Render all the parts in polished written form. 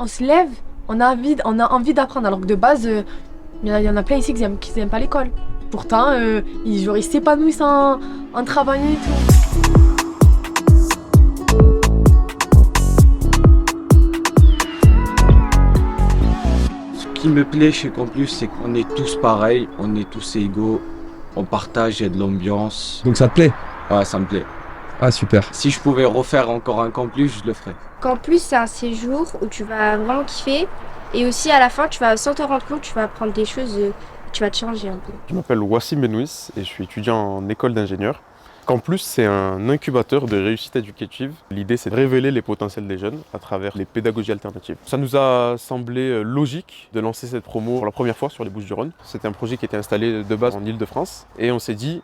On se lève, on a envie d'apprendre, alors que de base, y en a plein ici qui aiment pas l'école. Pourtant, ils s'épanouissent en travaillant et tout. Ce qui me plaît chez Campus, c'est qu'on est tous pareils, on est tous égaux, on partage, il y a de l'ambiance. Donc ça te plaît? Ouais, ça me plaît. Ah super. Si je pouvais refaire encore un Campus, je le ferais. Campus, c'est un séjour où tu vas vraiment kiffer. Et aussi, à la fin, tu vas, sans te rendre compte, tu vas apprendre des choses, tu vas te changer un peu. Je m'appelle Wassim Benouis et je suis étudiant en école d'ingénieur. Campus, c'est un incubateur de réussite éducative. L'idée, c'est de révéler les potentiels des jeunes à travers les pédagogies alternatives. Ça nous a semblé logique de lancer cette promo pour la première fois sur les Bouches-du-Rhône. C'était un projet qui était installé de base en Île-de-France. Et on s'est dit,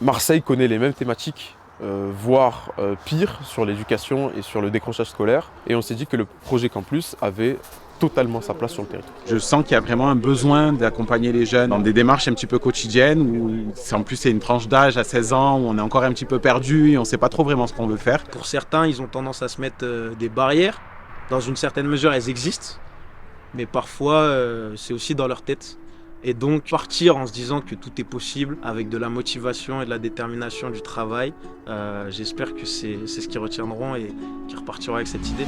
Marseille connaît les mêmes thématiques, voire pire, sur l'éducation et sur le décrochage scolaire. Et on s'est dit que le projet Campus avait totalement sa place sur le territoire. Je sens qu'il y a vraiment un besoin d'accompagner les jeunes dans des démarches un petit peu quotidiennes où en plus c'est une tranche d'âge à 16 ans où on est encore un petit peu perdu et on ne sait pas trop vraiment ce qu'on veut faire. Pour certains, ils ont tendance à se mettre des barrières. Dans une certaine mesure, elles existent, mais parfois c'est aussi dans leur tête. Et donc partir en se disant que tout est possible avec de la motivation et de la détermination du travail, j'espère que c'est ce qu'ils retiendront et qu'ils repartiront avec cette idée.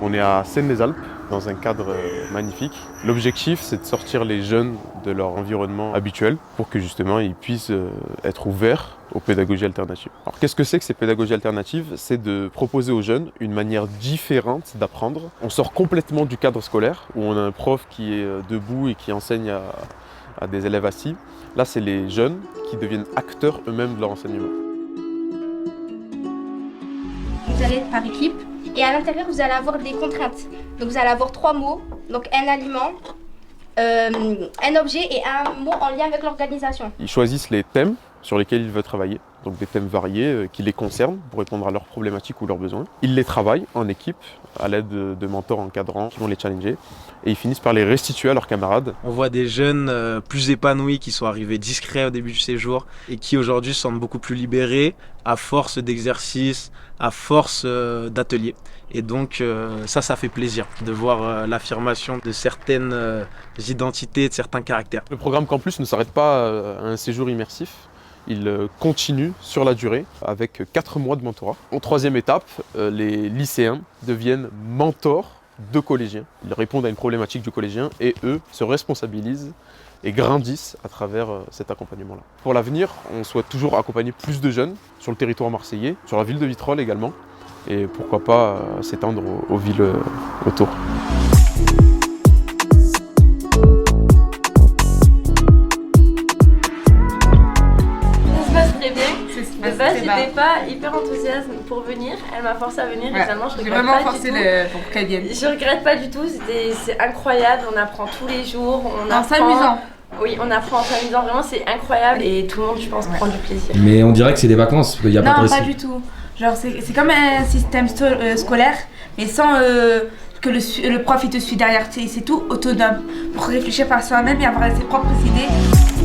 On est à Seine-les-Alpes, dans un cadre magnifique. L'objectif, c'est de sortir les jeunes de leur environnement habituel pour que justement ils puissent être ouverts aux pédagogies alternatives. Alors qu'est-ce que c'est que ces pédagogies alternatives? C'est de proposer aux jeunes une manière différente d'apprendre. On sort complètement du cadre scolaire où on a un prof qui est debout et qui enseigne à des élèves assis. Là, c'est les jeunes qui deviennent acteurs eux-mêmes de leur enseignement. Vous allez être par équipe. Et à l'intérieur, vous allez avoir des contraintes. Donc vous allez avoir 3 mots, donc un aliment, un objet et un mot en lien avec l'organisation. Ils choisissent les thèmes sur lesquels ils veulent travailler, donc des thèmes variés qui les concernent pour répondre à leurs problématiques ou leurs besoins. Ils les travaillent en équipe à l'aide de mentors encadrants qui vont les challenger et ils finissent par les restituer à leurs camarades. On voit des jeunes plus épanouis qui sont arrivés discrets au début du séjour et qui aujourd'hui se sentent beaucoup plus libérés à force d'exercices, à force d'ateliers. Et donc ça fait plaisir de voir l'affirmation de certaines identités, de certains caractères. Le programme Campus ne s'arrête pas à un séjour immersif. Il continue sur la durée avec 4 mois de mentorat. En 3e étape, les lycéens deviennent mentors de collégiens. Ils répondent à une problématique du collégien et eux se responsabilisent et grandissent à travers cet accompagnement-là. Pour l'avenir, on souhaite toujours accompagner plus de jeunes sur le territoire marseillais, sur la ville de Vitrolles également, et pourquoi pas s'étendre aux villes autour. Très bien. De base, j'étais pas hyper enthousiaste pour venir. Elle m'a forcé à venir et finalement, je regrette vraiment pas forcé du tout. pour qu'elle vienne. Je regrette pas du tout. C'est incroyable. On apprend tous les jours. En s'amusant. Oui, on apprend en s'amusant. Vraiment, c'est incroyable et tout le monde, je pense, prend du plaisir. Mais on dirait que c'est des vacances, parce qu'il n'y a pas de Non, récit. pas du tout. Genre, c'est comme un système scolaire, mais sans que le prof il te suit derrière. C'est tout autonome pour réfléchir par soi-même et avoir ses propres idées.